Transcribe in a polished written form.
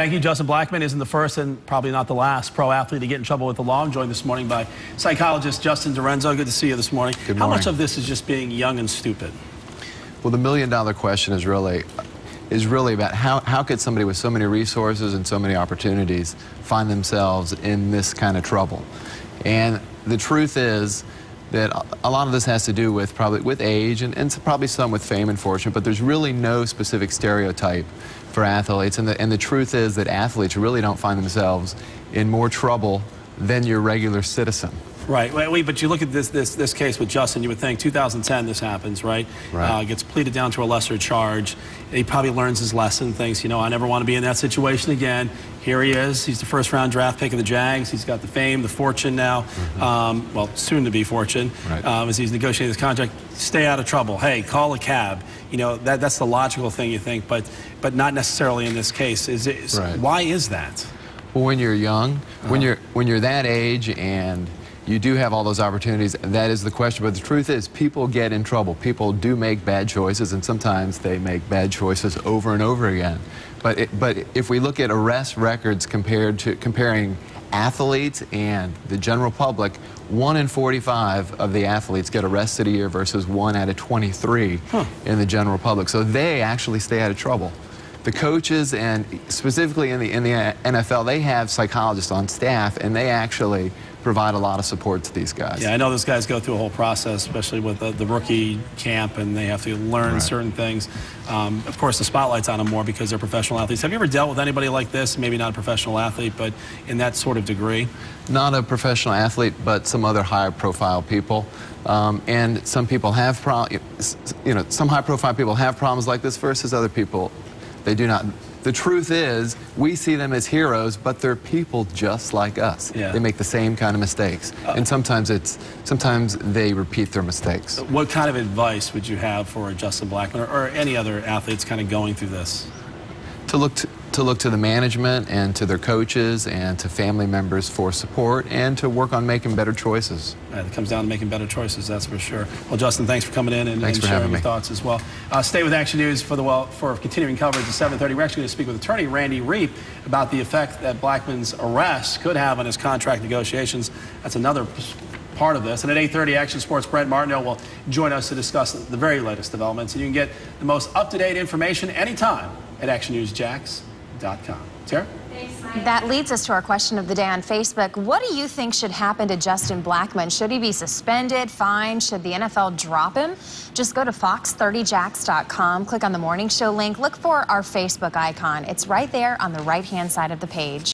Thank you. Justin Blackmon isn't the first and probably not the last pro athlete to get in trouble with the law. I'm joined this morning by psychologist Justin Dorenzo. Good to see you this morning. Good morning. How much of this is just being young and stupid? Well, the million-dollar question is really about how could somebody with so many resources and so many opportunities find themselves in this kind of trouble? And the truth is that a lot of this has to do with probably with age and probably some with fame and fortune, but there's really no specific stereotype for athletes. And the truth is that athletes really don't find themselves in more trouble than your regular citizen. Right. Wait, but you look at this case with Justin, you would think 2010 this happens, right? Right. Gets pleaded down to a lesser charge. He probably learns his lesson, thinks, you know, I never want to be in that situation again. Here he is. He's the first-round draft pick of the Jags. He's got the fame, the fortune now, well, soon-to-be fortune, right. As he's negotiating his contract. Stay out of trouble. Hey, call a cab. You know, that's the logical thing you think, but not necessarily in this case. Right. Why is that? Well, when you're young, when you're that age and you do have all those opportunities, that is the question. But the truth is, people get in trouble. People do make bad choices, and sometimes they make bad choices over and over again. But if we look at arrest records comparing athletes and the general public, 1 in 45 of the athletes get arrested a year versus 1 out of 23 in the general public. So they actually stay out of trouble. The coaches, and specifically in the NFL, they have psychologists on staff, and they actually provide a lot of support to these guys. Yeah, I know those guys go through a whole process, especially with the rookie camp, and they have to learn certain things. Of course, the spotlight's on them more because they're professional athletes. Have you ever dealt with anybody like this? Maybe not a professional athlete, but in that sort of degree? Not a professional athlete, but some other high-profile people. And some people have some high-profile people have problems like this versus other people. They do not. The truth is, we see them as heroes, but they're people just like us. Yeah. They make the same kind of mistakes, and sometimes they repeat their mistakes. What kind of advice would you have for Justin Blackmon or any other athletes kind of going through this? To look to the management and to their coaches and to family members for support, and to work on making better choices. It comes down to making better choices, that's for sure. Well, Justin, thanks for coming in and sharing your thoughts as well. Stay with Action News for continuing coverage at 7:30. We're actually going to speak with attorney Randy Reep about the effect that Blackmon's arrest could have on his contract negotiations. That's another part of this. And at 8:30, Action Sports' Brent Martineau will join us to discuss the very latest developments. And you can get the most up-to-date information anytime at actionnewsjax.com. Tara? That leads us to our question of the day on Facebook. What do you think should happen to Justin Blackmon? Should he be suspended, fined? Should the NFL drop him? Just go to fox30jax.com, click on the morning show link, look for our Facebook icon. It's right there on the right-hand side of the page.